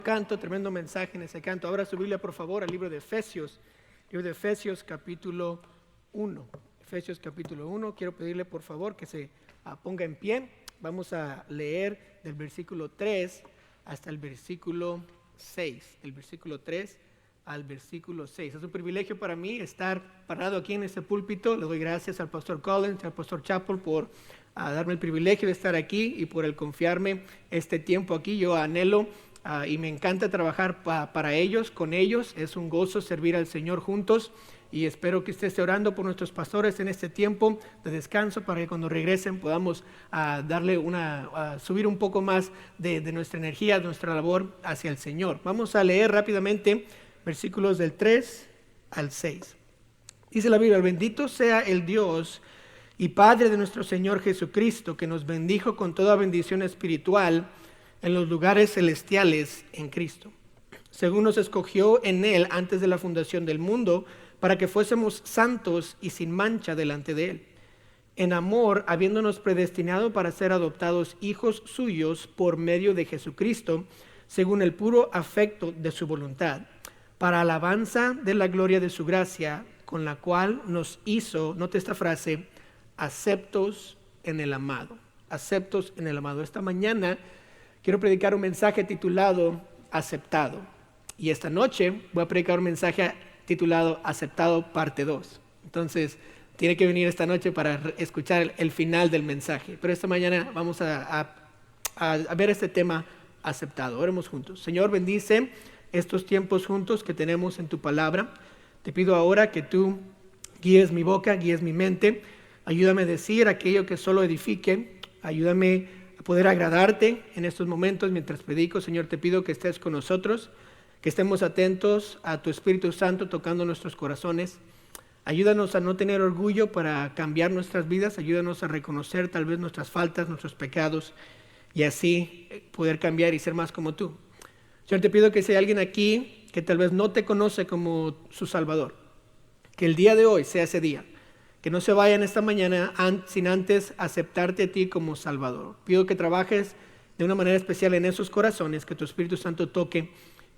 Canto, tremendo mensaje en ese canto. Abra su Biblia, por favor, al libro de Efesios capítulo 1. Efesios capítulo 1. Quiero pedirle, por favor, que se ponga en pie. Vamos a leer del versículo 3 hasta el versículo 6. El versículo 3 al versículo 6. Es un privilegio para mí estar parado aquí en este púlpito. Le doy gracias al pastor Collins, al pastor Chappell por darme el privilegio de estar aquí y por el confiarme este tiempo aquí. Yo anhelo y me encanta trabajar para ellos, con ellos. Es un gozo servir al Señor juntos y espero que usted esté orando por nuestros pastores en este tiempo de descanso para que cuando regresen podamos darle subir un poco más de nuestra energía, de nuestra labor hacia el Señor. Vamos a leer rápidamente versículos del 3 al 6. Dice la Biblia: bendito sea el Dios y Padre de nuestro Señor Jesucristo, que nos bendijo con toda bendición espiritual en los lugares celestiales en Cristo, según nos escogió en Él antes de la fundación del mundo, para que fuésemos santos y sin mancha delante de Él, en amor, habiéndonos predestinado para ser adoptados hijos suyos por medio de Jesucristo, según el puro afecto de su voluntad, para alabanza de la gloria de su gracia, con la cual nos hizo, note esta frase, aceptos en el amado. Aceptos en el amado. Esta mañana quiero predicar un mensaje titulado Aceptado. Y esta noche voy a predicar un mensaje titulado Aceptado parte 2. Entonces, tiene que venir esta noche para escuchar el final del mensaje. Pero esta mañana vamos a ver este tema aceptado. Oremos juntos. Señor, bendice estos tiempos juntos que tenemos en tu palabra. Te pido ahora que tú guíes mi boca, guíes mi mente. Ayúdame a decir aquello que solo edifique. Ayúdame a poder agradarte en estos momentos mientras predico. Señor, te pido que estés con nosotros, que estemos atentos a tu Espíritu Santo tocando nuestros corazones. Ayúdanos a no tener orgullo para cambiar nuestras vidas. Ayúdanos a reconocer tal vez nuestras faltas, nuestros pecados, y así poder cambiar y ser más como tú. Señor, te pido que si hay alguien aquí que tal vez no te conoce como su Salvador, que el día de hoy sea ese día. Que no se vayan esta mañana sin antes aceptarte a ti como Salvador. Pido que trabajes de una manera especial en esos corazones, que tu Espíritu Santo toque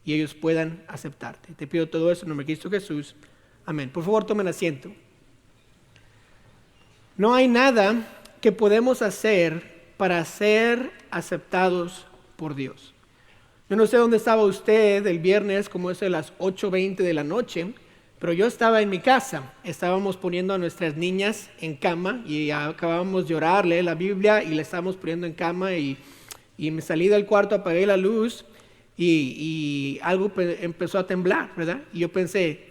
y ellos puedan aceptarte. Te pido todo eso en nombre de Cristo Jesús. Amén. Por favor, tomen asiento. No hay nada que podemos hacer para ser aceptados por Dios. Yo no sé dónde estaba usted el viernes, como es de las 8:20 de la noche, pero yo estaba en mi casa. Estábamos poniendo a nuestras niñas en cama y acabábamos de orar, leer la Biblia y la estábamos poniendo en cama y me salí del cuarto, apagué la luz y algo empezó a temblar, ¿verdad? Y yo pensé,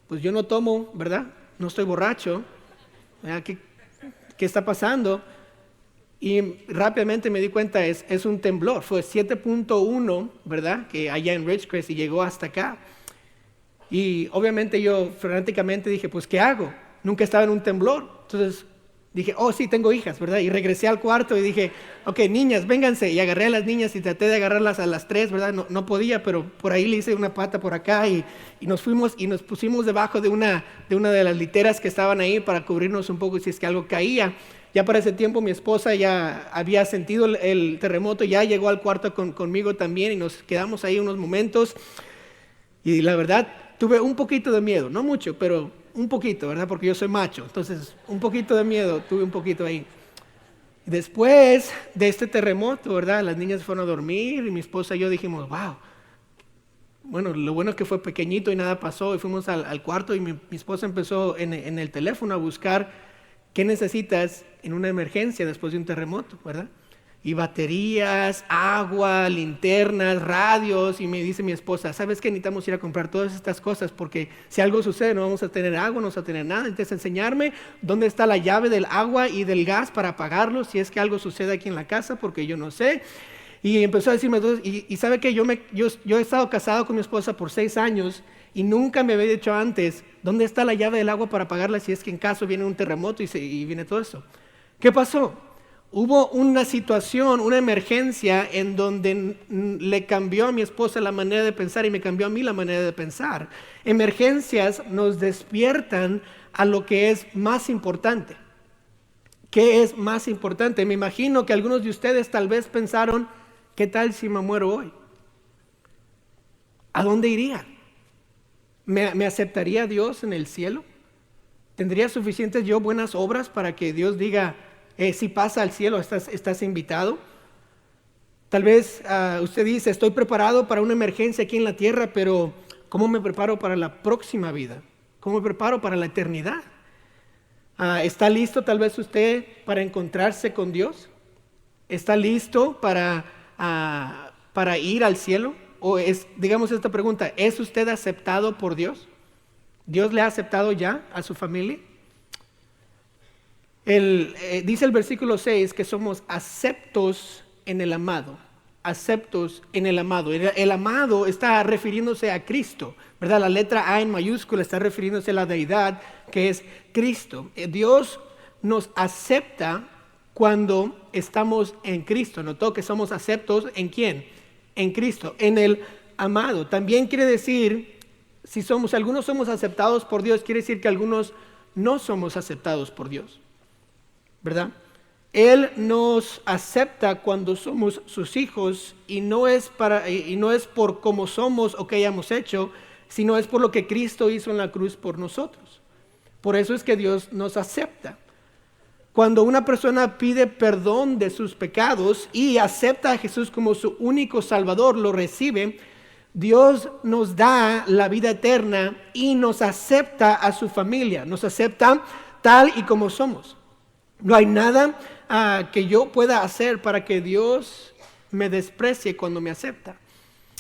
pues yo no tomo, ¿verdad? No estoy borracho, ¿verdad? ¿Qué está pasando? Y rápidamente me di cuenta, es un temblor. Fue 7.1, ¿verdad? Que allá en Ridgecrest y llegó hasta acá. Y obviamente yo frenéticamente dije, pues ¿qué hago? Nunca estaba en un temblor. Entonces dije, oh sí, tengo hijas, ¿verdad? Y regresé al cuarto y dije, ok, niñas, vénganse. Y agarré a las niñas y traté de agarrarlas a las 3, ¿verdad? No podía, pero por ahí le hice una pata por acá y nos fuimos y nos pusimos debajo de una de las literas que estaban ahí para cubrirnos un poco si es que algo caía. Ya para ese tiempo mi esposa ya había sentido el terremoto, ya llegó al cuarto conmigo también y nos quedamos ahí unos momentos. Y la verdad, tuve un poquito de miedo, no mucho, pero un poquito, ¿verdad? Porque yo soy macho, entonces un poquito de miedo, tuve un poquito ahí. Después de este terremoto, ¿verdad? Las niñas fueron a dormir y mi esposa y yo dijimos, wow. Bueno, lo bueno es que fue pequeñito y nada pasó y fuimos al cuarto y mi esposa empezó en el teléfono a buscar qué necesitas en una emergencia después de un terremoto, ¿verdad? Y baterías, agua, linternas, radios, y me dice mi esposa, ¿sabes qué? Necesitamos ir a comprar todas estas cosas porque si algo sucede no vamos a tener agua, no vamos a tener nada. Entonces enseñarme dónde está la llave del agua y del gas para apagarlo si es que algo sucede aquí en la casa, porque yo no sé. Y empezó a decirme, y ¿sabe qué? Yo he estado casado con mi esposa por 6 años y nunca me había dicho antes dónde está la llave del agua para apagarla si es que en caso viene un terremoto y viene todo eso. ¿Qué pasó? Hubo una situación, una emergencia en donde le cambió a mi esposa la manera de pensar y me cambió a mí la manera de pensar. Emergencias nos despiertan a lo que es más importante. ¿Qué es más importante? Me imagino que algunos de ustedes tal vez pensaron, ¿qué tal si me muero hoy? ¿a dónde iría? ¿Me aceptaría Dios en el cielo? ¿Tendría suficientes yo buenas obras para que Dios diga, si pasa al cielo, estás invitado? Tal vez usted dice, estoy preparado para una emergencia aquí en la tierra, pero ¿cómo me preparo para la próxima vida? ¿Cómo me preparo para la eternidad? ¿Está listo tal vez usted para encontrarse con Dios? ¿Está listo para ir al cielo? O digamos esta pregunta, ¿es usted aceptado por Dios? ¿Dios le ha aceptado ya a su familia? Dice el versículo 6 que somos aceptos en el amado. Aceptos en el amado. El amado está refiriéndose a Cristo, ¿verdad? La letra A en mayúscula está refiriéndose a la deidad que es Cristo. Dios nos acepta cuando estamos en Cristo. Notó que somos aceptos ¿en quién? En Cristo, en el amado. También quiere decir, si algunos somos aceptados por Dios, quiere decir que algunos no somos aceptados por Dios, ¿verdad? Él nos acepta cuando somos sus hijos y no es por cómo somos o qué hayamos hecho, sino es por lo que Cristo hizo en la cruz por nosotros. Por eso es que Dios nos acepta. Cuando una persona pide perdón de sus pecados y acepta a Jesús como su único Salvador, lo recibe, Dios nos da la vida eterna y nos acepta a su familia, nos acepta tal y como somos. No hay nada que yo pueda hacer para que Dios me desprecie cuando me acepta.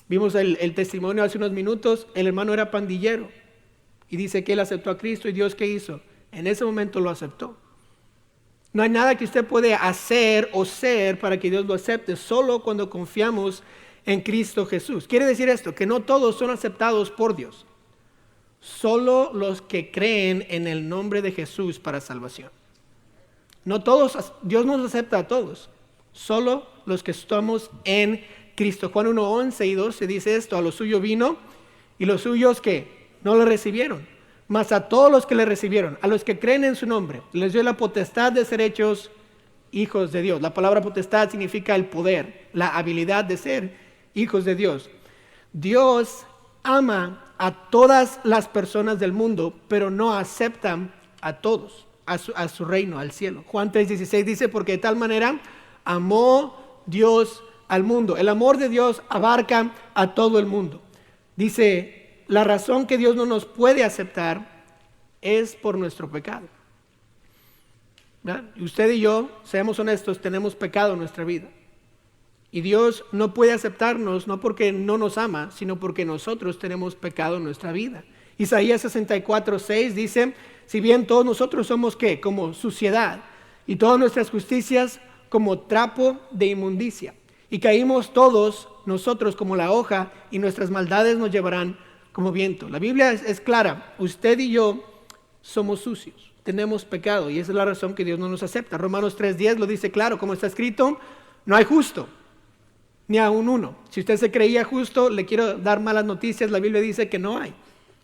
Vimos el testimonio hace unos minutos, el hermano era pandillero y dice que él aceptó a Cristo y Dios ¿qué hizo? En ese momento lo aceptó. No hay nada que usted puede hacer o ser para que Dios lo acepte, solo cuando confiamos en Cristo Jesús. Quiere decir esto, que no todos son aceptados por Dios, solo los que creen en el nombre de Jesús para salvación. No todos, Dios nos acepta a todos, solo los que estamos en Cristo. Juan 1:11 y 12 dice esto, a lo suyo vino y los suyos que no lo recibieron. Mas a todos los que le recibieron, a los que creen en su nombre, les dio la potestad de ser hechos hijos de Dios. La palabra potestad significa el poder, la habilidad de ser hijos de Dios. Dios ama a todas las personas del mundo, pero no acepta a todos, a su reino, al cielo. Juan 3:16 dice, porque de tal manera amó Dios al mundo. El amor de Dios abarca a todo el mundo. Dice, la razón que Dios no nos puede aceptar es por nuestro pecado. ¿Verdad? Usted y yo, seamos honestos, tenemos pecado en nuestra vida. Y Dios no puede aceptarnos no porque no nos ama, sino porque nosotros tenemos pecado en nuestra vida. Isaías 64:6 dice, si bien todos nosotros somos ¿qué? Como suciedad, y todas nuestras justicias como trapo de inmundicia. Y caímos todos nosotros como la hoja, y nuestras maldades nos llevarán como viento. La Biblia es clara, usted y yo somos sucios, tenemos pecado y esa es la razón que Dios no nos acepta. Romanos 3:10 lo dice claro, como está escrito, no hay justo, ni aun uno. Si usted se creía justo, le quiero dar malas noticias, la Biblia dice que no hay,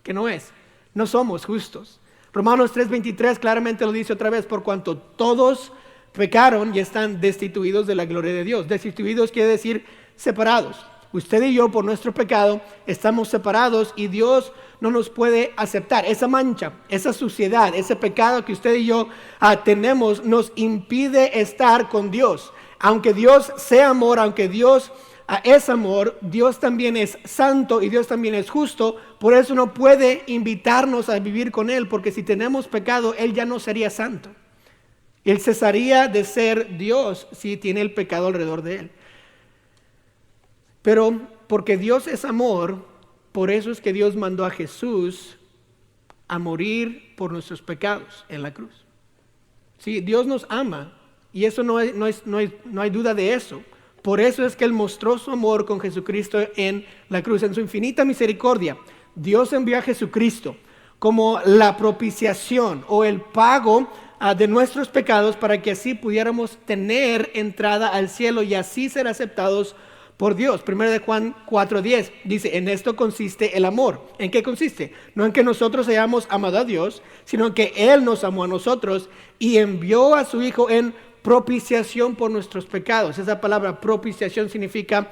que no somos justos. Romanos 3:23 claramente lo dice otra vez, por cuanto todos pecaron y están destituidos de la gloria de Dios. Destituidos quiere decir separados. Usted y yo por nuestro pecado estamos separados y Dios no nos puede aceptar. Esa mancha, esa suciedad, ese pecado que usted y yo tenemos nos impide estar con Dios. Aunque Dios sea amor, aunque Dios es amor, Dios también es santo y Dios también es justo. Por eso no puede invitarnos a vivir con Él, porque si tenemos pecado, Él ya no sería santo. Él cesaría de ser Dios si tiene el pecado alrededor de Él. Pero porque Dios es amor, por eso es que Dios mandó a Jesús a morir por nuestros pecados en la cruz. Sí, Dios nos ama y eso no hay duda de eso. Por eso es que Él mostró su amor con Jesucristo en la cruz. En su infinita misericordia, Dios envió a Jesucristo como la propiciación o el pago de nuestros pecados para que así pudiéramos tener entrada al cielo y así ser aceptados por Dios. 1 de Juan 4:10 dice, en esto consiste el amor. ¿En qué consiste? No en que nosotros hayamos amado a Dios, sino en que Él nos amó a nosotros y envió a su Hijo en propiciación por nuestros pecados. Esa palabra propiciación significa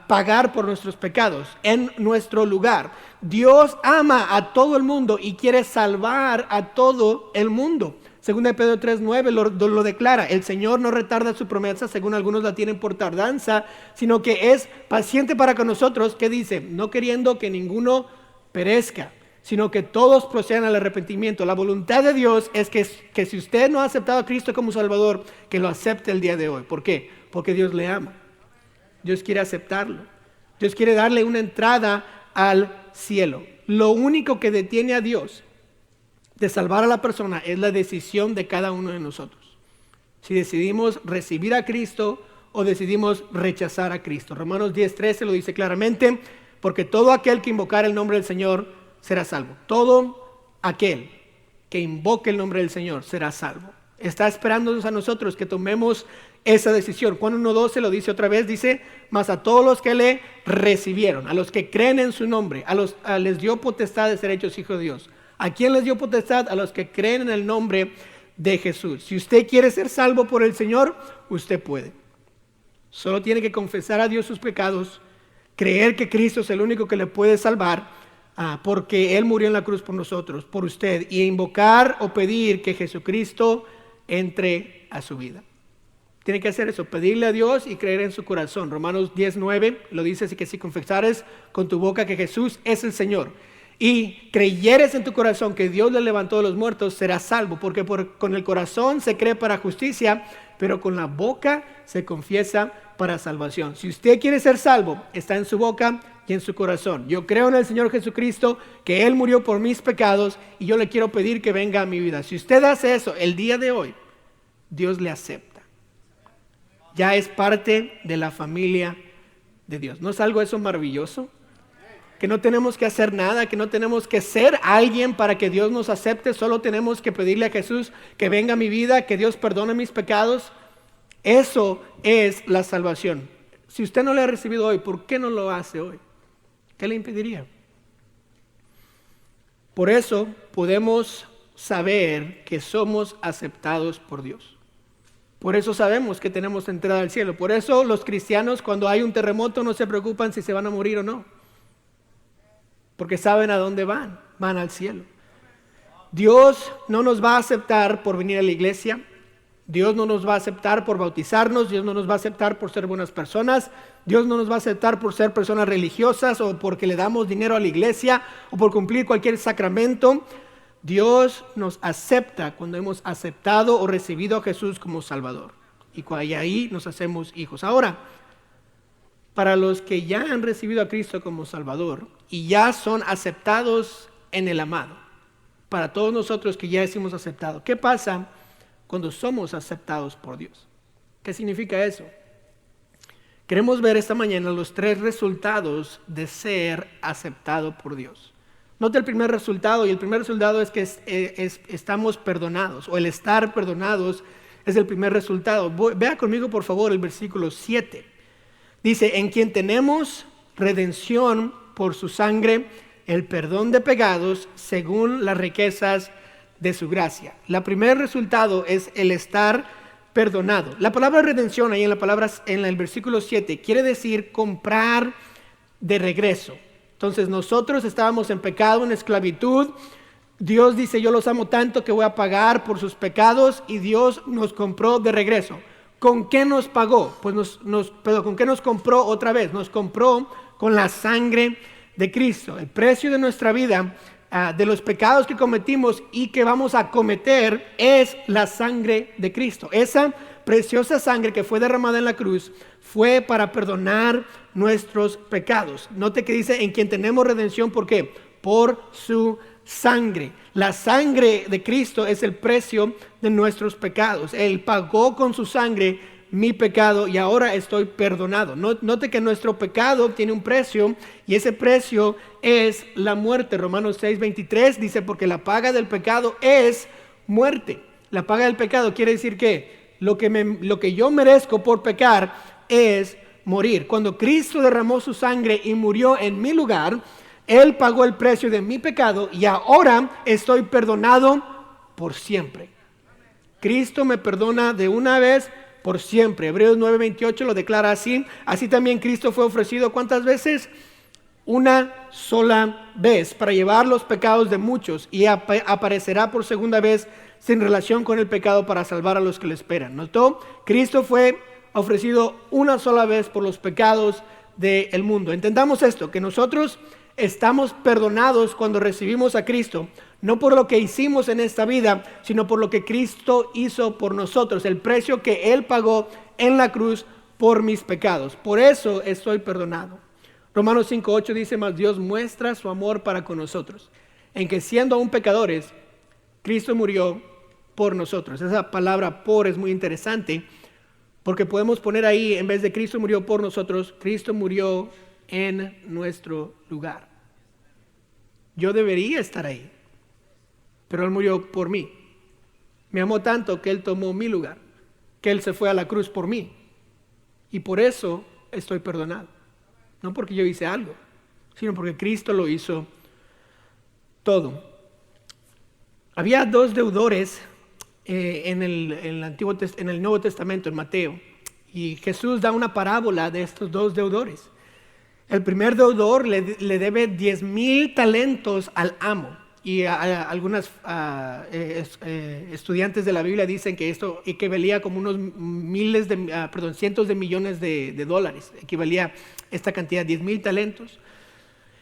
pagar por nuestros pecados en nuestro lugar. Dios ama a todo el mundo y quiere salvar a todo el mundo. 2 Pedro 3:9 lo declara: el Señor no retarda su promesa, según algunos la tienen por tardanza, sino que es paciente para con nosotros, que dice, no queriendo que ninguno perezca, sino que todos procedan al arrepentimiento. La voluntad de Dios es que si usted no ha aceptado a Cristo como Salvador, que lo acepte el día de hoy. ¿Por qué? Porque Dios le ama. Dios quiere aceptarlo. Dios quiere darle una entrada al cielo. Lo único que detiene a Dios de salvar a la persona es la decisión de cada uno de nosotros. Si decidimos recibir a Cristo o decidimos rechazar a Cristo. Romanos 10:13 lo dice claramente: porque todo aquel que invocar el nombre del Señor será salvo. Todo aquel que invoque el nombre del Señor será salvo. Está esperándonos a nosotros que tomemos esa decisión. Juan 1:12 lo dice otra vez, dice: mas a todos los que le recibieron, a los que creen en su nombre, les dio potestad de ser hechos hijos de Dios. ¿A quién les dio potestad? A los que creen en el nombre de Jesús. Si usted quiere ser salvo por el Señor, usted puede. Solo tiene que confesar a Dios sus pecados, creer que Cristo es el único que le puede salvar, porque Él murió en la cruz por nosotros, por usted, y invocar o pedir que Jesucristo entre a su vida. Tiene que hacer eso, pedirle a Dios y creer en su corazón. Romanos 10:9 lo dice así: que si confesares con tu boca que Jesús es el Señor y creyeres en tu corazón que Dios le levantó de los muertos, serás salvo, porque con el corazón se cree para justicia, pero con la boca se confiesa para salvación. Si usted quiere ser salvo, está en su boca y en su corazón. Yo creo en el Señor Jesucristo, que Él murió por mis pecados, y yo le quiero pedir que venga a mi vida. Si usted hace eso el día de hoy, Dios le acepta. Ya es parte de la familia de Dios. ¿No es algo eso maravilloso? Que no tenemos que hacer nada, que no tenemos que ser alguien para que Dios nos acepte. Solo tenemos que pedirle a Jesús que venga a mi vida, que Dios perdone mis pecados. Eso es la salvación. Si usted no le ha recibido hoy, ¿por qué no lo hace hoy? ¿Qué le impediría? Por eso podemos saber que somos aceptados por Dios. Por eso sabemos que tenemos entrada al cielo. Por eso los cristianos, cuando hay un terremoto, no se preocupan si se van a morir o no. Porque saben a dónde van. Van al cielo. Dios no nos va a aceptar por venir a la iglesia. Dios no nos va a aceptar por bautizarnos. Dios no nos va a aceptar por ser buenas personas. Dios no nos va a aceptar por ser personas religiosas o porque le damos dinero a la iglesia o por cumplir cualquier sacramento. Dios nos acepta cuando hemos aceptado o recibido a Jesús como Salvador. Y ahí nos hacemos hijos. Ahora, para los que ya han recibido a Cristo como Salvador y ya son aceptados en el amado, para todos nosotros que ya hemos aceptado, ¿qué pasa cuando somos aceptados por Dios? ¿Qué significa eso? Queremos ver esta mañana los 3 resultados de ser aceptado por Dios. Note el primer resultado, y el primer resultado es que estamos perdonados, o el estar perdonados es el primer resultado. Vea conmigo por favor el versículo 7. Dice: en quien tenemos redención por su sangre, el perdón de pecados según las riquezas de su gracia. El primer resultado es el estar perdonado. La palabra redención ahí en el versículo 7 quiere decir comprar de regreso. Entonces nosotros estábamos en pecado, en esclavitud. Dios dice: yo los amo tanto que voy a pagar por sus pecados, y Dios nos compró de regreso. ¿Con qué nos pagó? Pues ¿con qué nos compró otra vez? Nos compró con la sangre de Cristo. El precio de nuestra vida, de los pecados que cometimos y que vamos a cometer, es la sangre de Cristo. Esa preciosa sangre que fue derramada en la cruz fue para perdonar nuestros pecados. Note que dice: en quien tenemos redención. ¿Por qué? Por su sangre. La sangre de Cristo es el precio de nuestros pecados. Él pagó con su sangre mi pecado y ahora estoy perdonado. Note que nuestro pecado tiene un precio, y ese precio es la muerte. Romanos 6:23 dice: porque la paga del pecado es muerte. La paga del pecado quiere decir que lo que yo merezco por pecar es morir. Cuando Cristo derramó su sangre y murió en mi lugar, Él pagó el precio de mi pecado y ahora estoy perdonado por siempre. Cristo me perdona de una vez por siempre. Hebreos 9:28 lo declara así. Así también Cristo fue ofrecido, ¿cuántas veces? Una sola vez para llevar los pecados de muchos, y aparecerá por segunda vez sin relación con el pecado para salvar a los que le esperan. ¿Notó? Cristo fue ofrecido una sola vez por los pecados del mundo. Entendamos esto, que nosotros estamos perdonados cuando recibimos a Cristo, no por lo que hicimos en esta vida, sino por lo que Cristo hizo por nosotros, el precio que Él pagó en la cruz por mis pecados. Por eso estoy perdonado. Romanos 5:8 dice: mas Dios muestra su amor para con nosotros, en que siendo aún pecadores, Cristo murió por nosotros. Esa palabra por es muy interesante, porque podemos poner ahí, en vez de Cristo murió por nosotros, Cristo murió en nuestro lugar. Yo debería estar ahí, pero Él murió por mí. Me amó tanto que Él tomó mi lugar, que Él se fue a la cruz por mí, y por eso estoy perdonado. No porque yo hice algo, sino porque Cristo lo hizo todo. Había dos deudores en el Nuevo Testamento, en Mateo, y Jesús da una parábola de estos dos deudores. El primer deudor le debe 10,000 talentos al amo, y algunos estudiantes de la Biblia dicen que esto equivalía como unos cientos de millones de dólares, equivalía esta cantidad, 10,000 talentos.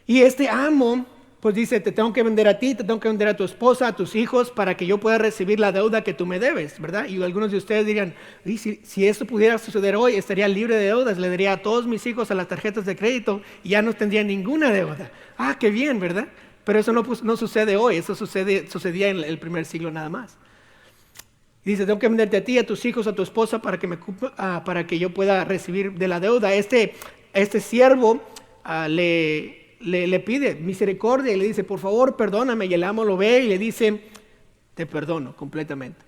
Y este amo pues dice: te tengo que vender a ti, te tengo que vender a tu esposa, a tus hijos, para que yo pueda recibir la deuda que tú me debes, ¿verdad? Y algunos de ustedes dirían: si esto pudiera suceder hoy, estaría libre de deudas, le daría a todos mis hijos a las tarjetas de crédito y ya no tendría ninguna deuda. Ah, qué bien, ¿verdad? Pero eso no sucede hoy, eso sucedía en el primer siglo nada más. Y dice: tengo que venderte a ti, a tus hijos, a tu esposa, para que yo pueda recibir de la deuda. Este siervo le pide misericordia y le dice: por favor, perdóname. Y el amo lo ve y le dice: te perdono completamente.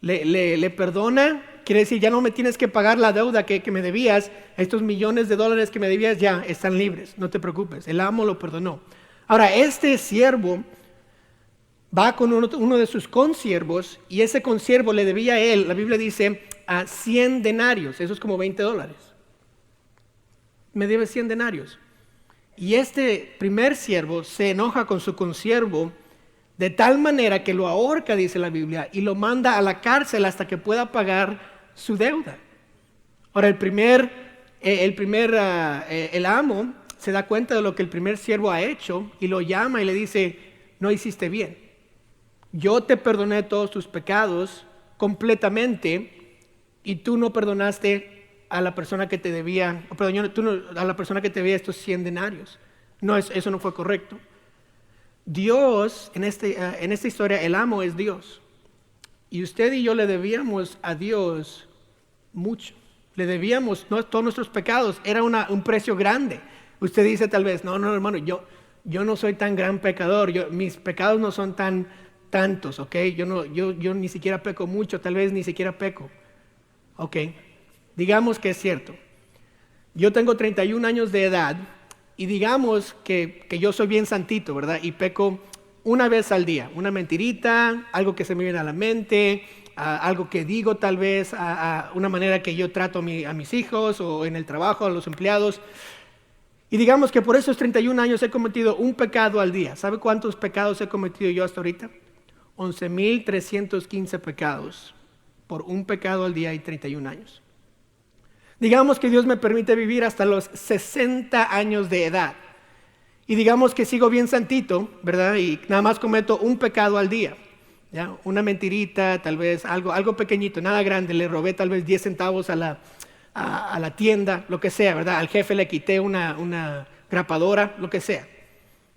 Le perdona, quiere decir: ya no me tienes que pagar la deuda que me debías, estos millones de dólares que me debías ya están libres, no te preocupes. El amo lo perdonó. Ahora, este siervo va con uno de sus consiervos, y ese consiervo le debía a él, la Biblia dice, a 100 denarios, eso es como $20. Me debe 100 denarios. Y este primer siervo se enoja con su consiervo de tal manera que lo ahorca, dice la Biblia, y lo manda a la cárcel hasta que pueda pagar su deuda. Ahora, el amo se da cuenta de lo que el primer siervo ha hecho y lo llama y le dice: no hiciste bien. Yo te perdoné todos tus pecados completamente, y tú no perdonaste a la persona que te debía, a la persona que te debía estos 100 denarios. No, eso no fue correcto. Dios, en esta historia, el amo es Dios. Y usted y yo le debíamos a Dios mucho. Le debíamos todos nuestros pecados. Era un precio grande. Usted dice tal vez: no, hermano, yo no soy tan gran pecador. Mis pecados no son tantos, ¿ok? Yo ni siquiera peco mucho, tal vez ni siquiera peco. Ok, digamos que es cierto. Yo tengo 31 años de edad, y digamos que yo soy bien santito, ¿verdad? Y peco una vez al día, una mentirita, algo que se me viene a la mente, algo que digo tal vez, una manera que yo trato a mis hijos, o en el trabajo, a los empleados. Y digamos que por esos 31 años he cometido un pecado al día. ¿Sabe cuántos pecados he cometido yo hasta ahorita? 11,315 pecados. Por un pecado al día y 31 años. Digamos que Dios me permite vivir hasta los 60 años de edad. Y digamos que sigo bien santito, ¿verdad? Y nada más cometo un pecado al día. ¿Ya? Una mentirita, tal vez algo pequeñito, nada grande. Le robé tal vez 10 centavos a la tienda, lo que sea, ¿verdad? Al jefe le quité una grapadora, lo que sea.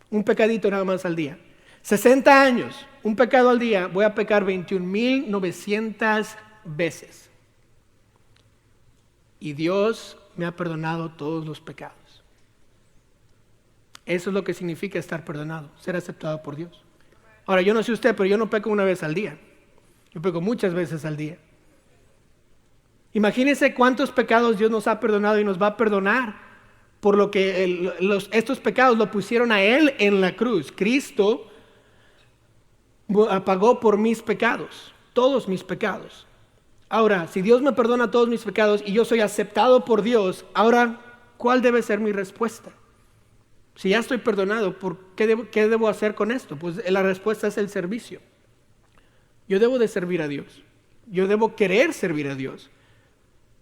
Un pecadito nada más al día. 60 años, un pecado al día, voy a pecar 21,900 veces. Y Dios me ha perdonado todos los pecados. Eso es lo que significa estar perdonado, ser aceptado por Dios. Ahora, yo no sé usted, pero yo no peco una vez al día. Yo peco muchas veces al día. Imagínense cuántos pecados Dios nos ha perdonado y nos va a perdonar, por lo que estos pecados lo pusieron a Él en la cruz. Cristo pagó por mis pecados. todos mis pecados. Ahora, si Dios me perdona todos mis pecados y yo soy aceptado por Dios, ahora, ¿cuál debe ser mi respuesta? Si ya estoy perdonado, ¿qué debo hacer con esto? Pues la respuesta es el servicio. Yo debo de servir a Dios. Yo debo querer servir a Dios.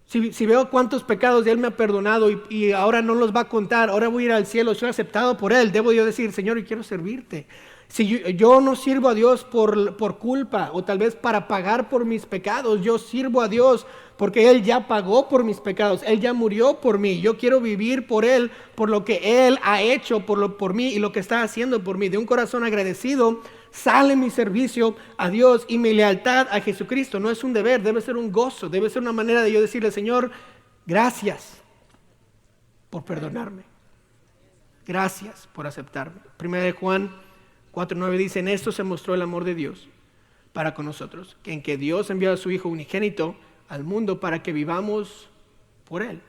Si veo cuántos pecados Él me ha perdonado y ahora no los va a contar, ahora voy a ir al cielo, soy aceptado por Él, debo yo decir, Señor, yo quiero servirte. Si yo no sirvo a Dios por culpa o tal vez para pagar por mis pecados, yo sirvo a Dios porque Él ya pagó por mis pecados, Él ya murió por mí. Yo quiero vivir por Él, por lo que Él ha hecho por mí y lo que está haciendo por mí. De un corazón agradecido sale mi servicio a Dios y mi lealtad a Jesucristo. No es un deber, debe ser un gozo, debe ser una manera de yo decirle, Señor, gracias por perdonarme. Gracias por aceptarme. Primera de Juan 4:9 dice, en esto se mostró el amor de Dios para con nosotros, que en que Dios envió a su Hijo unigénito al mundo para que vivamos por Él.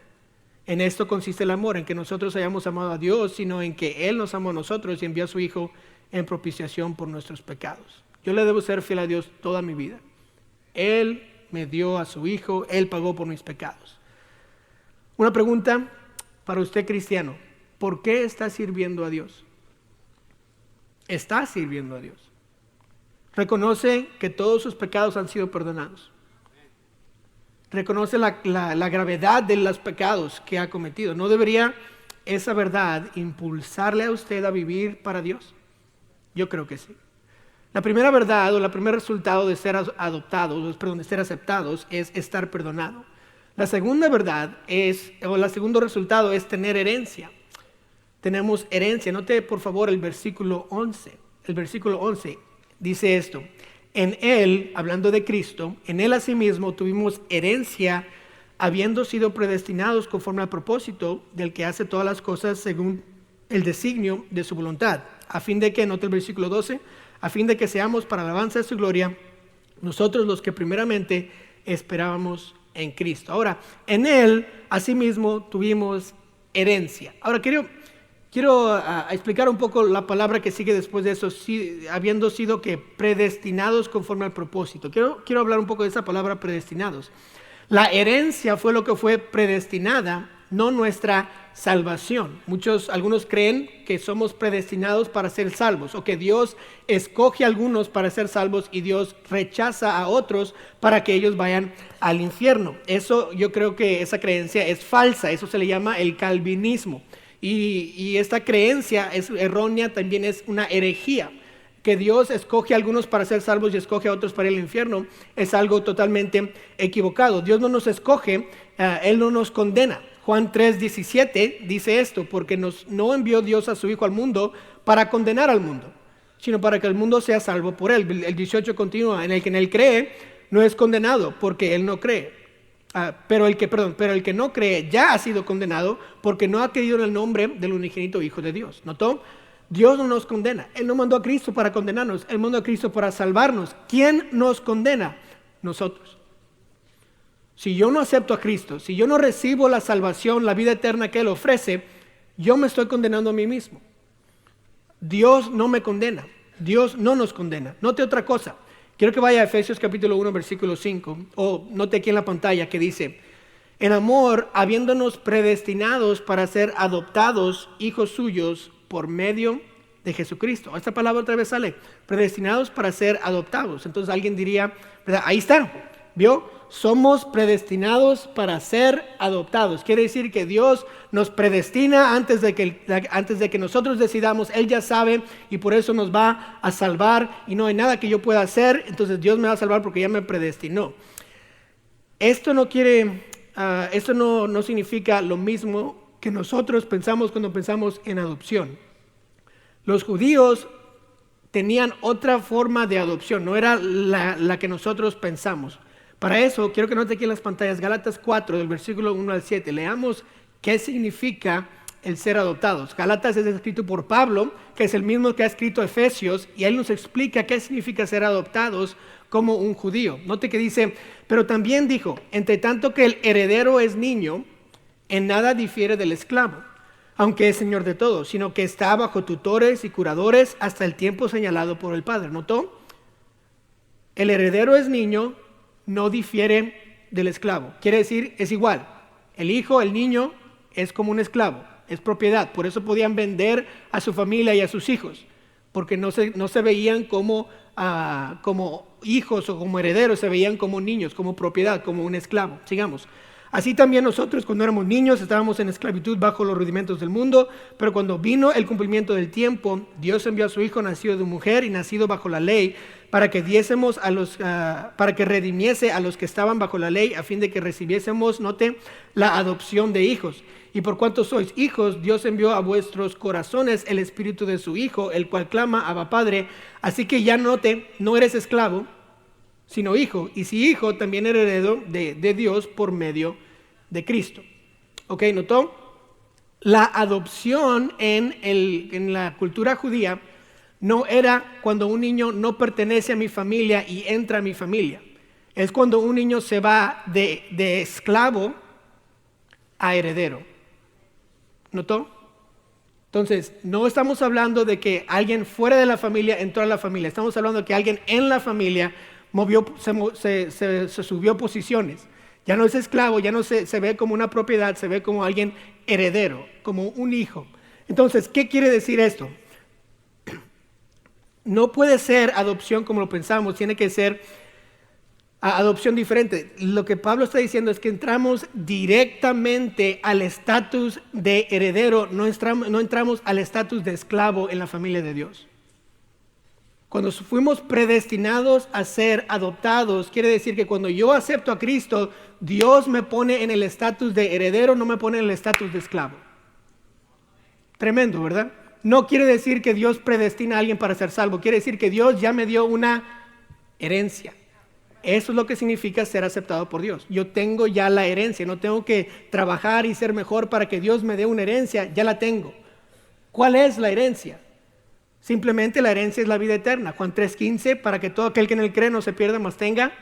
En esto consiste el amor, en que nosotros hayamos amado a Dios, sino en que Él nos amó a nosotros y envió a su Hijo en propiciación por nuestros pecados. Yo le debo ser fiel a Dios toda mi vida. Él me dio a su Hijo, Él pagó por mis pecados. Una pregunta para usted, cristiano: ¿por qué está sirviendo a Dios? Está sirviendo a Dios. Reconoce que todos sus pecados han sido perdonados. Reconoce la gravedad de los pecados que ha cometido. ¿No debería esa verdad impulsarle a usted a vivir para Dios? Yo creo que sí. La primera verdad o el primer resultado de ser adoptados, de ser aceptados, es estar perdonado. La segunda verdad el segundo resultado es tener herencia. Tenemos herencia. Note por favor el versículo 11. El versículo 11 dice esto: en Él, hablando de Cristo, en Él asimismo tuvimos herencia, habiendo sido predestinados conforme al propósito del que hace todas las cosas según el designio de su voluntad, a fin de que, note el versículo 12, a fin de que seamos para alabanza de su gloria, nosotros los que primeramente esperábamos en Cristo. Ahora, en Él asimismo tuvimos herencia. Ahora quiero explicar un poco la palabra que sigue después de eso, habiendo sido que predestinados conforme al propósito. Quiero hablar un poco de esa palabra predestinados. La herencia fue lo que fue predestinada, no nuestra salvación. Algunos creen que somos predestinados para ser salvos, o que Dios escoge a algunos para ser salvos y Dios rechaza a otros para que ellos vayan al infierno. Yo creo que esa creencia es falsa. Eso se le llama el calvinismo. Y esta creencia es errónea, también es una herejía. Que Dios escoge a algunos para ser salvos y escoge a otros para el infierno es algo totalmente equivocado. Dios no nos escoge, Él no nos condena. Juan 3:17 dice esto: porque no envió Dios a su Hijo al mundo para condenar al mundo, sino para que el mundo sea salvo por Él. El 18 continúa: en Él cree no es condenado, porque Él no cree. Pero el que no cree ya ha sido condenado porque no ha creído en el nombre del unigénito Hijo de Dios. ¿Notó? Dios no nos condena. Él no mandó a Cristo para condenarnos. Él mandó a Cristo para salvarnos. ¿Quién nos condena? Nosotros. Si yo no acepto a Cristo, si yo no recibo la salvación, la vida eterna que Él ofrece, yo me estoy condenando a mí mismo. Dios no me condena. Dios no nos condena. Note otra cosa. Quiero que vaya a Efesios capítulo 1, versículo 5, o note aquí en la pantalla que dice: en amor, habiéndonos predestinados para ser adoptados hijos suyos por medio de Jesucristo. Esta palabra otra vez sale: predestinados para ser adoptados. Entonces alguien diría, ¿verdad? Ahí está, ¿vio? Somos predestinados para ser adoptados. Quiere decir que Dios nos predestina antes de que nosotros decidamos. Él ya sabe y por eso nos va a salvar, y no hay nada que yo pueda hacer. Entonces Dios me va a salvar porque ya me predestinó. Esto no significa lo mismo que nosotros pensamos cuando pensamos en adopción. Los judíos tenían otra forma de adopción, no era la que nosotros pensamos. Para eso, quiero que note aquí en las pantallas Gálatas 4, del versículo 1 al 7. Leamos qué significa el ser adoptados. Gálatas es escrito por Pablo, que es el mismo que ha escrito Efesios, y él nos explica qué significa ser adoptados como un judío. Note que dice: pero también dijo, entre tanto que el heredero es niño, en nada difiere del esclavo, aunque es señor de todo, sino que está bajo tutores y curadores hasta el tiempo señalado por el Padre. ¿Notó? El heredero es niño, no difiere del esclavo. Quiere decir, es igual. El hijo, el niño, es como un esclavo, es propiedad. Por eso podían vender a su familia y a sus hijos, porque no se veían como hijos o como herederos, se veían como niños, como propiedad, como un esclavo. Sigamos. Así también nosotros cuando éramos niños estábamos en esclavitud bajo los rudimentos del mundo, pero cuando vino el cumplimiento del tiempo, Dios envió a su Hijo nacido de mujer y nacido bajo la ley, para que redimiese a los que estaban bajo la ley, a fin de que recibiésemos, note, la adopción de hijos. Y por cuanto sois hijos, Dios envió a vuestros corazones el espíritu de su Hijo, el cual clama, Abba Padre. Así que ya note, no eres esclavo, sino hijo, y si hijo, también heredero de Dios por medio de Cristo. ¿Ok? ¿Notó? La adopción en la cultura judía no era cuando un niño no pertenece a mi familia y entra a mi familia. Es cuando un niño se va de esclavo a heredero. ¿Notó? Entonces, no estamos hablando de que alguien fuera de la familia entró a la familia. Estamos hablando de que alguien en la familia se subió posiciones. Ya no es esclavo, ya no se ve como una propiedad, se ve como alguien heredero, como un hijo. Entonces, ¿qué quiere decir esto? No puede ser adopción como lo pensamos, tiene que ser adopción diferente. Lo que Pablo está diciendo es que entramos directamente al estatus de heredero, no entramos al estatus de esclavo en la familia de Dios. Cuando fuimos predestinados a ser adoptados, quiere decir que cuando yo acepto a Cristo, Dios me pone en el estatus de heredero, no me pone en el estatus de esclavo. Tremendo, ¿verdad? No quiere decir que Dios predestina a alguien para ser salvo, quiere decir que Dios ya me dio una herencia. Eso es lo que significa ser aceptado por Dios. Yo tengo ya la herencia, no tengo que trabajar y ser mejor para que Dios me dé una herencia, ya la tengo. ¿Cuál es la herencia? Simplemente la herencia es la vida eterna. Juan 3:15, para que todo aquel que en él cree no se pierda, mas tenga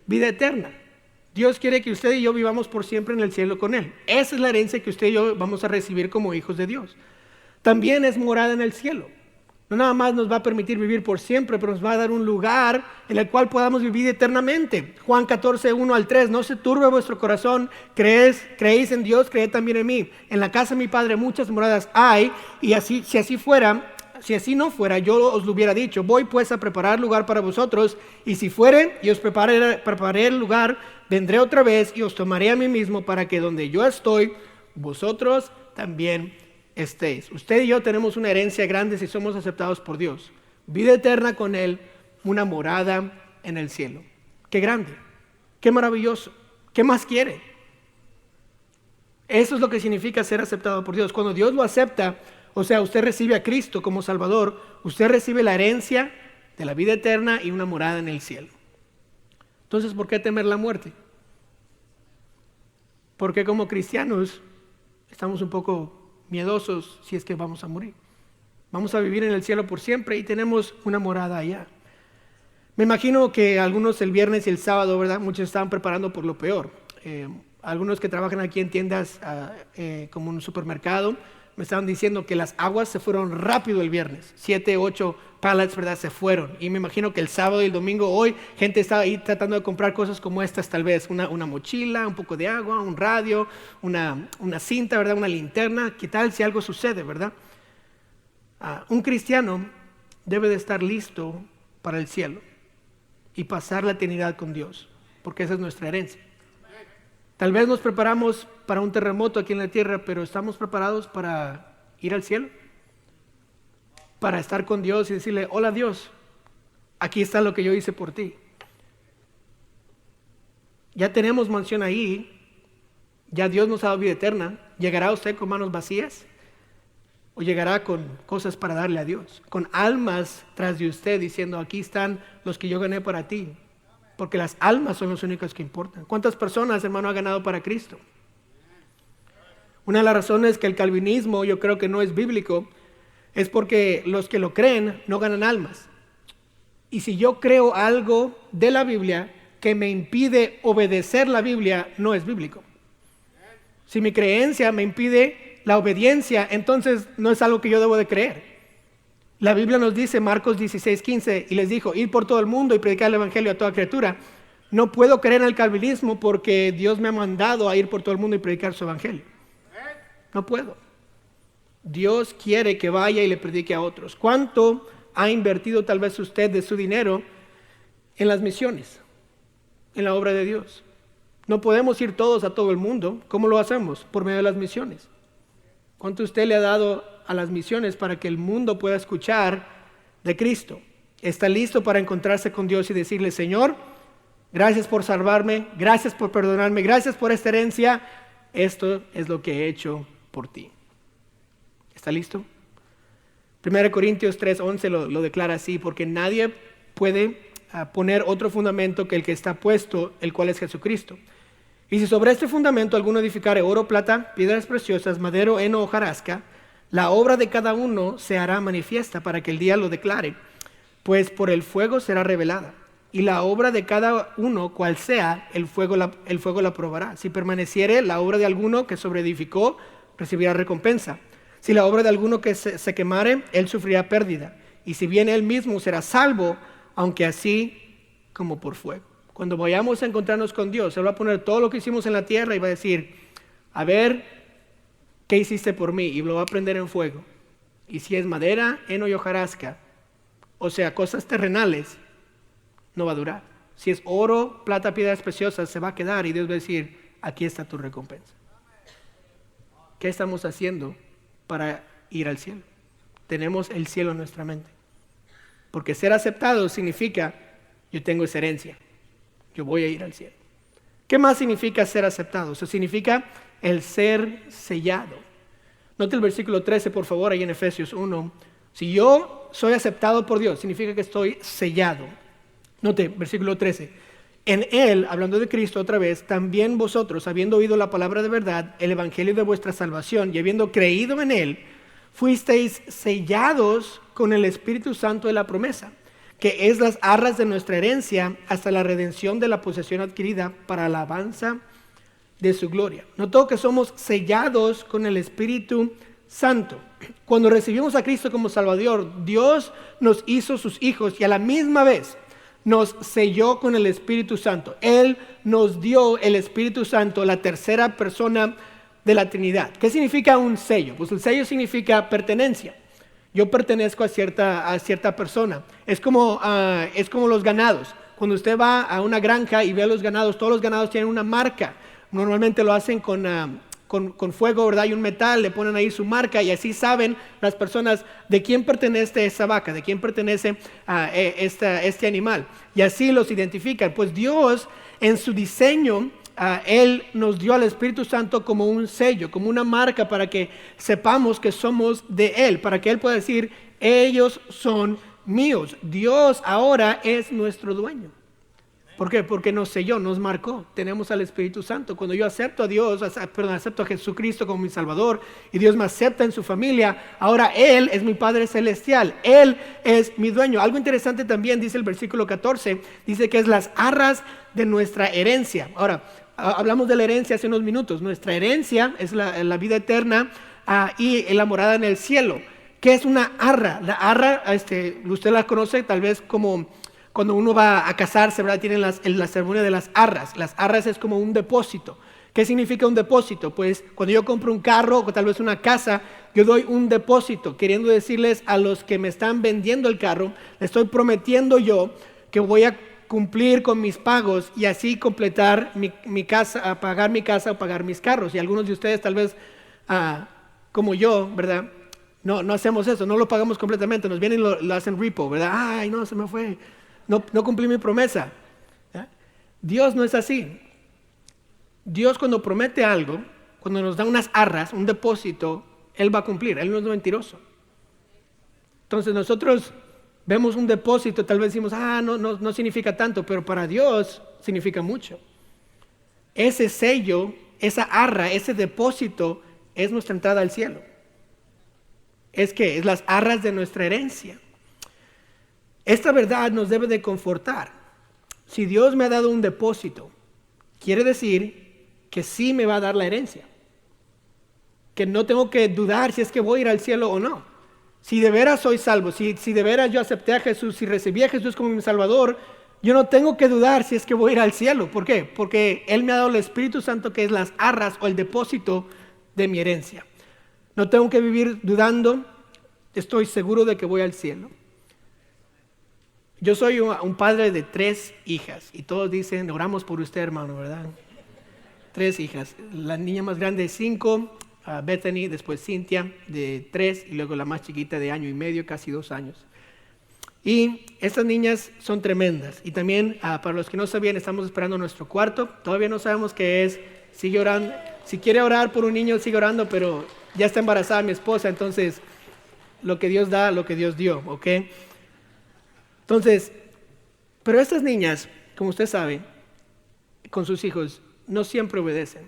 vida eterna. Dios quiere que usted y yo vivamos por siempre en el cielo con Él. Esa es la herencia que usted y yo vamos a recibir como hijos de Dios. También es morada en el cielo. No nada más nos va a permitir vivir por siempre, pero nos va a dar un lugar en el cual podamos vivir eternamente. Juan 14:1-3, no se turbe vuestro corazón, creéis en Dios, creed también en mí. En la casa de mi Padre muchas moradas hay, y así, si así no fuera, yo os lo hubiera dicho. Voy pues a preparar lugar para vosotros, y si fuere y os preparé el lugar, vendré otra vez y os tomaré a mí mismo, para que donde yo estoy, vosotros también estéis. Usted y yo tenemos una herencia grande si somos aceptados por Dios. Vida eterna con Él, una morada en el cielo. Qué grande, qué maravilloso, ¿qué más quiere? Eso es lo que significa ser aceptado por Dios. Cuando Dios lo acepta, o sea, usted recibe a Cristo como Salvador, usted recibe la herencia de la vida eterna y una morada en el cielo. Entonces, ¿por qué temer la muerte? Porque como cristianos estamos un poco miedosos si es que vamos a morir. Vamos a vivir en el cielo por siempre y tenemos una morada allá. Me imagino que algunos el viernes y el sábado, ¿verdad? Muchos estaban preparando por lo peor. Algunos que trabajan aquí en tiendas como un supermercado, me estaban diciendo que las aguas se fueron rápido el viernes. 7, 8 pallets, ¿verdad? Se fueron. Y me imagino que el sábado y el domingo, hoy, gente estaba ahí tratando de comprar cosas como estas, tal vez. Una mochila, un poco de agua, un radio, una cinta, ¿verdad? Una linterna. ¿Qué tal si algo sucede, verdad? Un cristiano debe de estar listo para el cielo y pasar la eternidad con Dios, porque esa es nuestra herencia. Tal vez nos preparamos para un terremoto aquí en la tierra, pero ¿estamos preparados para ir al cielo? Para estar con Dios y decirle, hola Dios, aquí está lo que yo hice por ti. Ya tenemos mansión ahí, ya Dios nos ha dado vida eterna. ¿Llegará usted con manos vacías? ¿O llegará con cosas para darle a Dios? Con almas tras de usted diciendo, aquí están los que yo gané para ti. Porque las almas son las únicas que importan. ¿Cuántas personas, hermano, ha ganado para Cristo? Una de las razones que el calvinismo yo creo que no es bíblico es porque los que lo creen no ganan almas. Y si yo creo algo de la Biblia que me impide obedecer la Biblia, no es bíblico. Si mi creencia me impide la obediencia, entonces no es algo que yo debo de creer. La Biblia nos dice, Marcos 16:15, y les dijo, id por todo el mundo y predicar el evangelio a toda criatura. No puedo creer en el calvinismo porque Dios me ha mandado a ir por todo el mundo y predicar su evangelio. No puedo. Dios quiere que vaya y le predique a otros. ¿Cuánto ha invertido tal vez usted de su dinero en las misiones, en la obra de Dios? No podemos ir todos a todo el mundo. ¿Cómo lo hacemos? Por medio de las misiones. ¿Cuánto usted le ha dado a las misiones para que el mundo pueda escuchar de Cristo? ¿Está listo para encontrarse con Dios y decirle, Señor, gracias por salvarme, gracias por perdonarme, gracias por esta herencia? Esto es lo que he hecho por ti. ¿Está listo? 1 Corintios 3:11 lo declara así, porque nadie puede poner otro fundamento que el que está puesto, el cual es Jesucristo. Y si sobre este fundamento alguno edificare oro, plata, piedras preciosas, madero, heno o hojarasca, la obra de cada uno se hará manifiesta para que el día lo declare, pues por el fuego será revelada. Y la obra de cada uno, cual sea, el fuego la probará. Si permaneciere la obra de alguno que sobreedificó, recibirá recompensa. Si la obra de alguno que se quemare, él sufrirá pérdida. Y si bien él mismo será salvo, aunque así como por fuego. Cuando vayamos a encontrarnos con Dios, Él va a poner todo lo que hicimos en la tierra y va a decir, a ver, ¿qué hiciste por mí? Y lo va a prender en fuego. Y si es madera, heno y hojarasca, o sea, cosas terrenales, no va a durar. Si es oro, plata, piedras preciosas, se va a quedar y Dios va a decir, aquí está tu recompensa. ¿Qué estamos haciendo para ir al cielo? Tenemos el cielo en nuestra mente. Porque ser aceptado significa, yo tengo esa herencia, yo voy a ir al cielo. ¿Qué más significa ser aceptado? Eso significa el ser sellado. Note el versículo 13, por favor, ahí en Efesios 1. Si yo soy aceptado por Dios, significa que estoy sellado. Note, versículo 13. En Él, hablando de Cristo otra vez, también vosotros, habiendo oído la palabra de verdad, el evangelio de vuestra salvación, y habiendo creído en Él, fuisteis sellados con el Espíritu Santo de la promesa, que es las arras de nuestra herencia hasta la redención de la posesión adquirida para la alabanza de su gloria. Notó que somos sellados con el Espíritu Santo. Cuando recibimos a Cristo como Salvador, Dios nos hizo sus hijos y a la misma vez nos selló con el Espíritu Santo. Él nos dio el Espíritu Santo, la tercera persona de la Trinidad. ¿Qué significa un sello? Pues el sello significa pertenencia. Yo pertenezco a cierta persona. Es como los ganados. Cuando usted va a una granja y ve a los ganados, todos los ganados tienen una marca. Normalmente lo hacen con fuego, ¿verdad? Y un metal, le ponen ahí su marca y así saben las personas de quién pertenece esa vaca, de quién pertenece este animal. Y así los identifican. Pues Dios en su diseño, Él nos dio al Espíritu Santo como un sello, como una marca para que sepamos que somos de Él, para que Él pueda decir, ellos son míos. Dios ahora es nuestro dueño. ¿Por qué? Porque nos selló, nos marcó. Tenemos al Espíritu Santo. Cuando yo acepto a Dios, acepto a Jesucristo como mi Salvador y Dios me acepta en su familia, ahora Él es mi Padre Celestial. Él es mi dueño. Algo interesante también dice el versículo 14, dice que es las arras de nuestra herencia. Ahora, hablamos de la herencia hace unos minutos. Nuestra herencia es la vida eterna y la morada en el cielo. ¿Qué es una arra? La arra, usted la conoce tal vez como cuando uno va a casarse, ¿verdad? Tienen la ceremonia de las arras. Las arras es como un depósito. ¿Qué significa un depósito? Pues cuando yo compro un carro o tal vez una casa, yo doy un depósito, queriendo decirles a los que me están vendiendo el carro, le estoy prometiendo yo que voy a cumplir con mis pagos y así completar mi casa, pagar mi casa o pagar mis carros. Y algunos de ustedes tal vez, como yo, ¿verdad? No hacemos eso, no lo pagamos completamente, nos vienen y lo hacen repo, ¿verdad? Ay, no, se me fue. No cumplí mi promesa. ¿Ya? Dios no es así. Dios cuando promete algo, cuando nos da unas arras, un depósito, Él va a cumplir. Él no es mentiroso. Entonces nosotros vemos un depósito, tal vez decimos, no significa tanto, pero para Dios significa mucho. Ese sello, esa arra, ese depósito es nuestra entrada al cielo. Es las arras de nuestra herencia. Esta verdad nos debe de confortar. Si Dios me ha dado un depósito, quiere decir que sí me va a dar la herencia. Que no tengo que dudar si es que voy a ir al cielo o no. Si de veras soy salvo, si de veras yo acepté a Jesús, si recibí a Jesús como mi Salvador, yo no tengo que dudar si es que voy a ir al cielo. ¿Por qué? Porque Él me ha dado el Espíritu Santo, que es las arras o el depósito de mi herencia. No tengo que vivir dudando, estoy seguro de que voy al cielo. Yo soy un padre de 3 hijas y todos dicen, oramos por usted, hermano, ¿verdad? 3 hijas. La niña más grande es 5, Bethany, después Cynthia de 3 y luego la más chiquita de 1 año y medio, casi 2 años. Y estas niñas son tremendas. Y también, para los que no sabían, estamos esperando nuestro cuarto. Todavía no sabemos qué es. Sigue orando. Si quiere orar por un niño, sigue orando, pero ya está embarazada mi esposa, entonces lo que Dios da, lo que Dios dio, ¿ok? Entonces, pero estas niñas, como usted sabe, con sus hijos, no siempre obedecen.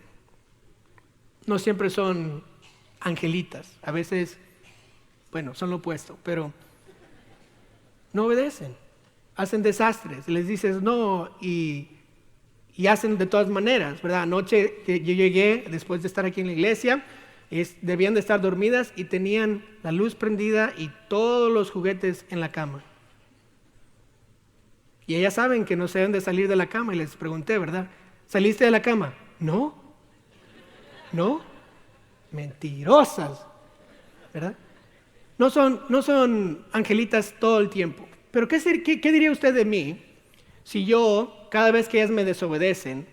No siempre son angelitas. A veces, bueno, son lo opuesto, pero no obedecen. Hacen desastres. Les dices no y hacen de todas maneras, ¿verdad? Anoche que yo llegué, después de estar aquí en la iglesia, debían de estar dormidas y tenían la luz prendida y todos los juguetes en la cama. Y ellas saben que no se deben de salir de la cama y les pregunté, ¿verdad? ¿Saliste de la cama? No. ¿No? Mentirosas, ¿verdad? No son angelitas todo el tiempo. Pero ¿qué diría usted de mí si yo, cada vez que ellas me desobedecen,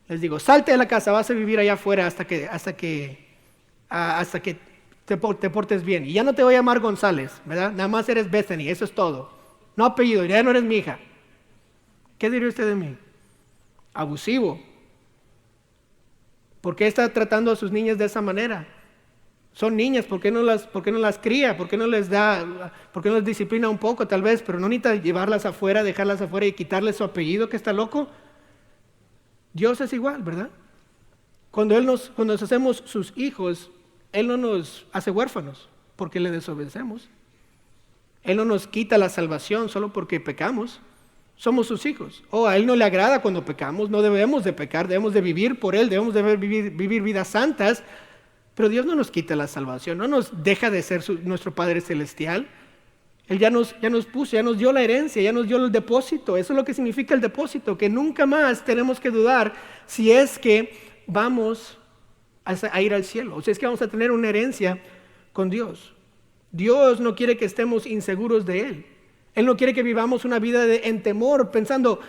les digo, salte de la casa, vas a vivir allá afuera hasta que te portes bien? Y ya no te voy a llamar González, ¿verdad? Nada más eres Bethany, eso es todo. No apellido, ya no eres mi hija. ¿Qué diría usted de mí? Abusivo. ¿Por qué está tratando a sus niñas de esa manera? Son niñas, ¿por qué no las cría? ¿Por qué no les disciplina un poco tal vez? Pero no necesita llevarlas afuera, dejarlas afuera y quitarles su apellido, que está loco. Dios es igual, ¿verdad? Cuando nos hacemos sus hijos, Él no nos hace huérfanos porque le desobedecemos. Él no nos quita la salvación solo porque pecamos. Somos sus hijos. A Él no le agrada cuando pecamos, no debemos de pecar, debemos de vivir por Él, debemos de vivir vidas santas, pero Dios no nos quita la salvación, no nos deja de ser nuestro Padre Celestial. Él ya nos puso, ya nos dio la herencia, ya nos dio el depósito. Eso es lo que significa el depósito, que nunca más tenemos que dudar si es que vamos a ir al cielo, o si es que vamos a tener una herencia con Dios. Dios no quiere que estemos inseguros de Él. Él no quiere que vivamos una vida en temor, pensando,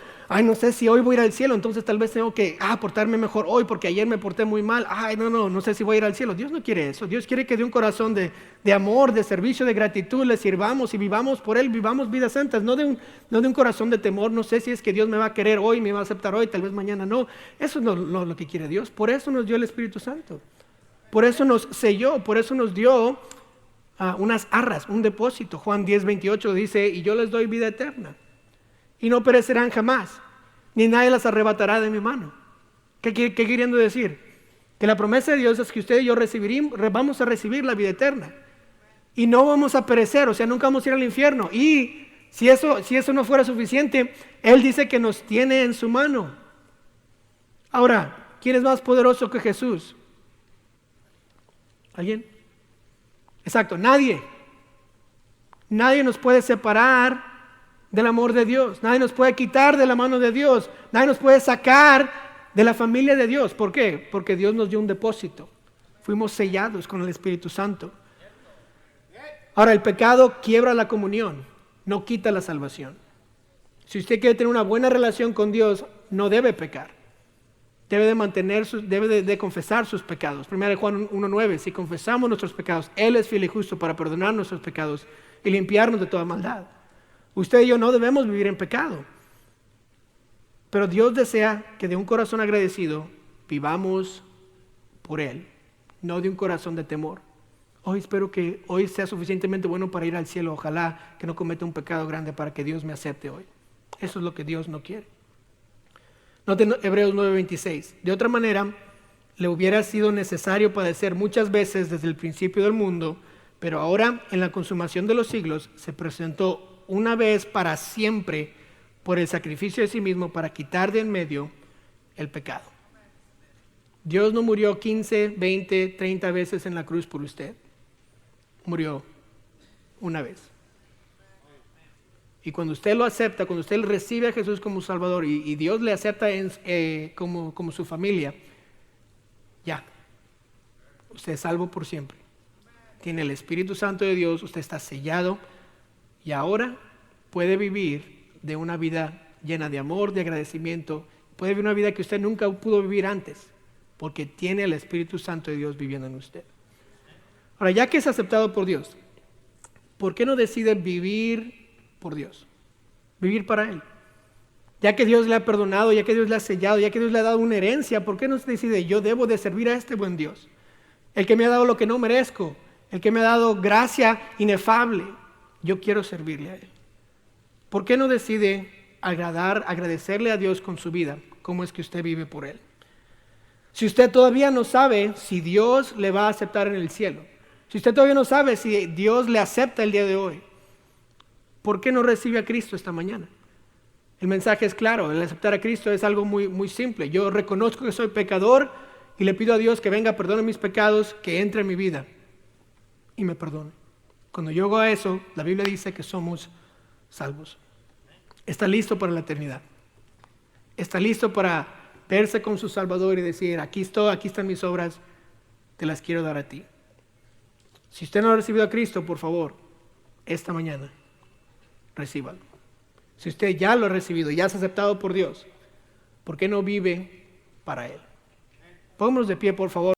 no sé si hoy voy a ir al cielo, entonces tal vez tengo que portarme mejor hoy porque ayer me porté muy mal. No sé si voy a ir al cielo. Dios no quiere eso. Dios quiere que de un corazón de amor, de servicio, de gratitud le sirvamos y vivamos por Él, vivamos vidas santas, no de un corazón de temor. No sé si es que Dios me va a querer hoy, me va a aceptar hoy, tal vez mañana no. Eso no es lo que quiere Dios. Por eso nos dio el Espíritu Santo. Por eso nos selló, por eso nos dio unas arras, un depósito. Juan 10:28 dice, y yo les doy vida eterna y no perecerán jamás, ni nadie las arrebatará de mi mano. ¿Qué queriendo decir? Que la promesa de Dios es que usted y yo vamos a recibir la vida eterna y no vamos a perecer, o sea, nunca vamos a ir al infierno. Y si eso no fuera suficiente, Él dice que nos tiene en su mano. Ahora, ¿quién es más poderoso que Jesús? ¿Alguien? Exacto, nadie. Nadie nos puede separar del amor de Dios. Nadie nos puede quitar de la mano de Dios. Nadie nos puede sacar de la familia de Dios. ¿Por qué? Porque Dios nos dio un depósito. Fuimos sellados con el Espíritu Santo. Ahora, el pecado quiebra la comunión, no quita la salvación. Si usted quiere tener una buena relación con Dios, no debe pecar. Debe de confesar sus pecados. 1 Juan 1:9, si confesamos nuestros pecados, Él es fiel y justo para perdonar nuestros pecados y limpiarnos de toda maldad. Usted y yo no debemos vivir en pecado. Pero Dios desea que de un corazón agradecido vivamos por Él, no de un corazón de temor. Hoy espero que hoy sea suficientemente bueno para ir al cielo. Ojalá que no cometa un pecado grande para que Dios me acepte hoy. Eso es lo que Dios no quiere. Noten Hebreos 9:26. De otra manera, le hubiera sido necesario padecer muchas veces desde el principio del mundo, pero ahora, en la consumación de los siglos, se presentó una vez para siempre por el sacrificio de sí mismo para quitar de en medio el pecado. Dios no murió 15, 20, 30 veces en la cruz por usted. Murió una vez. Y cuando usted lo acepta, cuando usted recibe a Jesús como Salvador y Dios le acepta como su familia, ya, usted es salvo por siempre. Tiene el Espíritu Santo de Dios, usted está sellado y ahora puede vivir de una vida llena de amor, de agradecimiento. Puede vivir una vida que usted nunca pudo vivir antes, porque tiene el Espíritu Santo de Dios viviendo en usted. Ahora, ya que es aceptado por Dios, ¿por qué no decide vivir por Dios? Vivir para Él. Ya que Dios le ha perdonado, ya que Dios le ha sellado, ya que Dios le ha dado una herencia, ¿por qué no se decide, yo debo de servir a este buen Dios? El que me ha dado lo que no merezco, el que me ha dado gracia inefable, yo quiero servirle a Él. ¿Por qué no decide agradecerle a Dios con su vida? ¿Cómo es que usted vive por Él? Si usted todavía no sabe si Dios le va a aceptar en el cielo, si usted todavía no sabe si Dios le acepta el día de hoy, ¿por qué no recibe a Cristo esta mañana? El mensaje es claro, el aceptar a Cristo es algo muy, muy simple. Yo reconozco que soy pecador y le pido a Dios que venga, perdone mis pecados, que entre en mi vida y me perdone. Cuando yo hago eso, la Biblia dice que somos salvos. Está listo para la eternidad. Está listo para verse con su Salvador y decir, aquí estoy, aquí están mis obras, te las quiero dar a ti. Si usted no ha recibido a Cristo, por favor, esta mañana, recíbalo. Si usted ya lo ha recibido, ya es aceptado por Dios, ¿por qué no vive para Él? Pongámonos de pie, por favor.